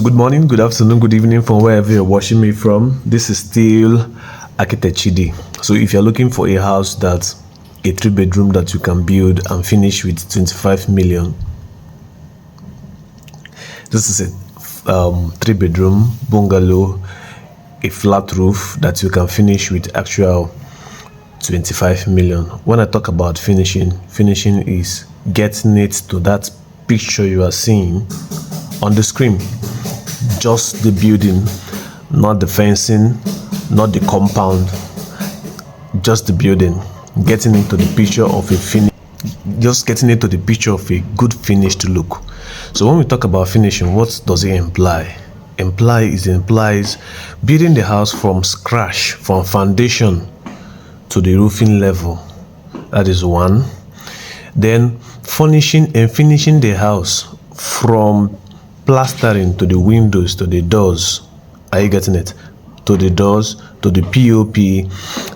So good morning, good afternoon, good evening from wherever you're watching me from. This is still Architect Chidi. So if you're looking for a house that's a 3-bedroom that you can build and finish with 25 million, this is a 3-bedroom bungalow, a flat roof that you can finish with actual 25 million. When I talk about finishing is getting it to that picture you are seeing on the screen. Just the building, not the fencing, not the compound, just the building. Getting into the picture of a finish, just getting into the picture of a good finished look. So when we talk about finishing, what does it imply? Implies building the house from scratch, from foundation to the roofing level. That is one. Then furnishing and finishing the house from plastering to the windows to the doors. Are you getting it? To the doors, to the POP,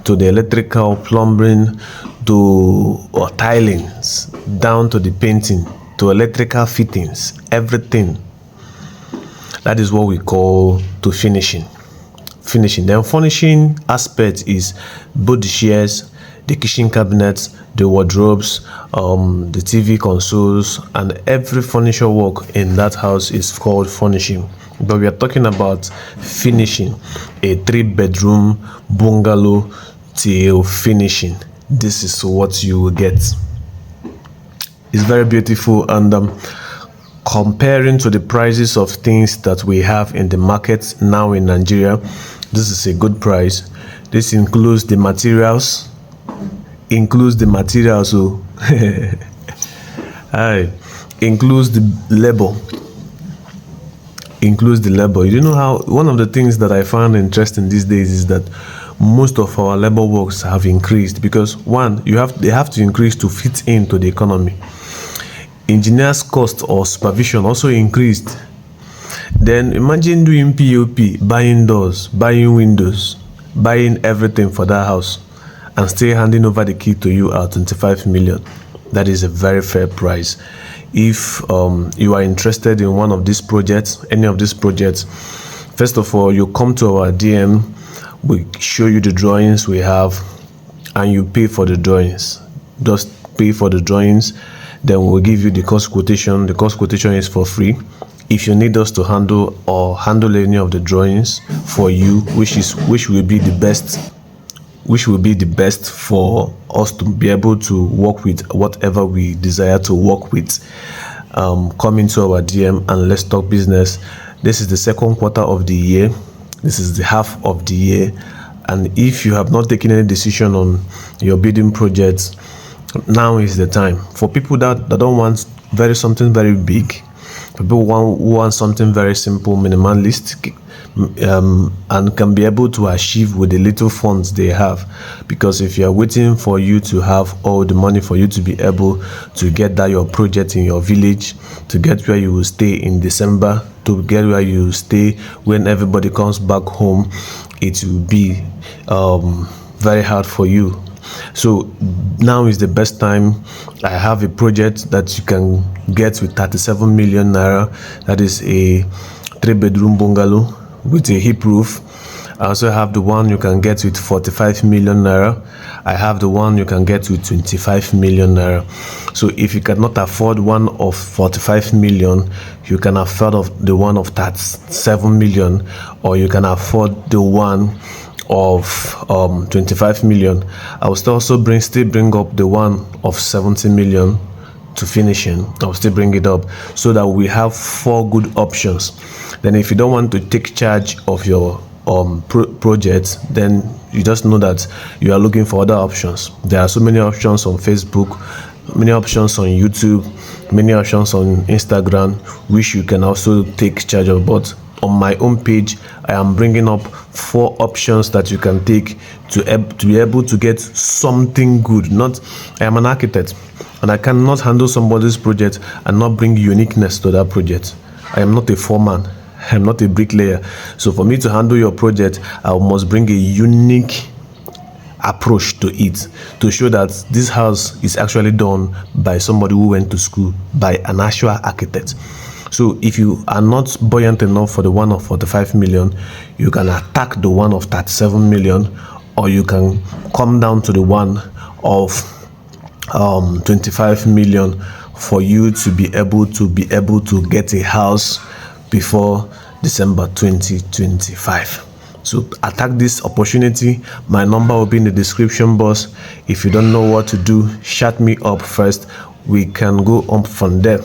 to the electrical, plumbing, to tilings, down to the painting, to electrical fittings, everything. That is what we call to finishing. Then furnishing aspect is both the chairs, the kitchen cabinets, the wardrobes, the TV consoles, and every furniture work in that house is called furnishing. But we are talking about finishing a 3-bedroom bungalow till finishing. This is what you will get. It's very beautiful, and comparing to the prices of things that we have in the market now in Nigeria, this is a good price. This includes the materials. Includes the labor. You know how one of the things that I found interesting these days is that most of our labor works have increased because one, they have to increase to fit into the economy. Engineers' cost or supervision also increased. Then imagine doing POP, buying doors, buying windows, buying everything for that house, and still handing over the key to you at 25 million. That is a very fair price. If you are interested in one of these projects, any of these projects, first of all, you come to our DM, we show you the drawings we have, and you pay for the drawings. Just pay for the drawings, then we'll give you the cost quotation. The cost quotation is for free. If you need us to handle any of the drawings for you, which will be the best for us to be able to work with whatever we desire to work with, come into our DM and let's talk business. This is the second quarter of the year. This is the half of the year, and if you have not taken any decision on your building projects, now is the time. For people that don't want something very big, for people who want something very simple, minimalist, and can be able to achieve with the little funds they have. Because if you are waiting for you to have all the money for you to be able to get that your project in your village, to get where you will stay in December, to get where you will stay when everybody comes back home, it will be very hard for you. So now is the best time. I have a project that you can get with 37 million naira. That is a 3-bedroom bungalow with a hip roof. I also have the one you can get with 45 million naira. I have the one you can get with 25 million naira. So if you cannot afford one of 45 million, you can afford the one of 37 million, or you can afford the one of 25 million. I will still bring up the one of 70 million to finishing. I'll still bring it up so that we have 4 good options. Then if you don't want to take charge of your project, then you just know that you are looking for other options. There are so many options on Facebook, many options on YouTube, many options on Instagram, which you can also take charge of. But on my own page, I am bringing up 4 options that you can take to be able to get something good. I am an architect, and I cannot handle somebody's project and not bring uniqueness to that project. I am not a foreman. I am not a bricklayer. So for me to handle your project, I must bring a unique approach to it to show that this house is actually done by somebody who went to school, by an actual architect. So if you are not buoyant enough for the one of 45 million, you can attack the one of 37 million, or you can come down to the one of 25 million for you to be able to get a house before December 2025. So attack this opportunity. My number will be in the description box. If you don't know what to do, shut me up first. We can go up from there.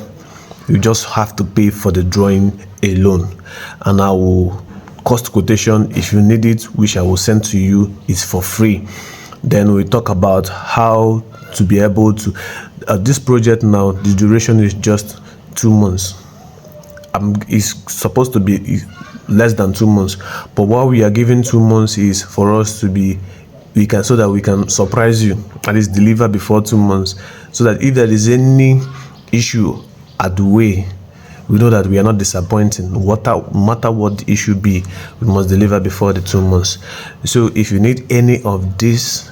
You just have to pay for the drawing alone, and I will cost quotation if you need it, which I will send to you. It's for free. Then we talk about how to be able to this project. Now the duration is just 2 months. It's supposed to be less than 2 months, but what we are giving 2 months is for us to be so that we can surprise you, at least deliver before 2 months, so that if there is any issue at the way, we know that we are not disappointing. No matter what the issue be, we must deliver before the 2 months. So if you need any of this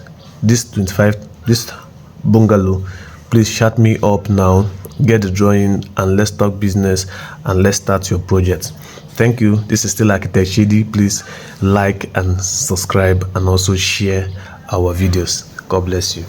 bungalow, please shut me up now, get the drawing, and let's talk business, and let's start your project. Thank you. This is still Architect Shady. Please like and subscribe, and also share our videos. God bless you.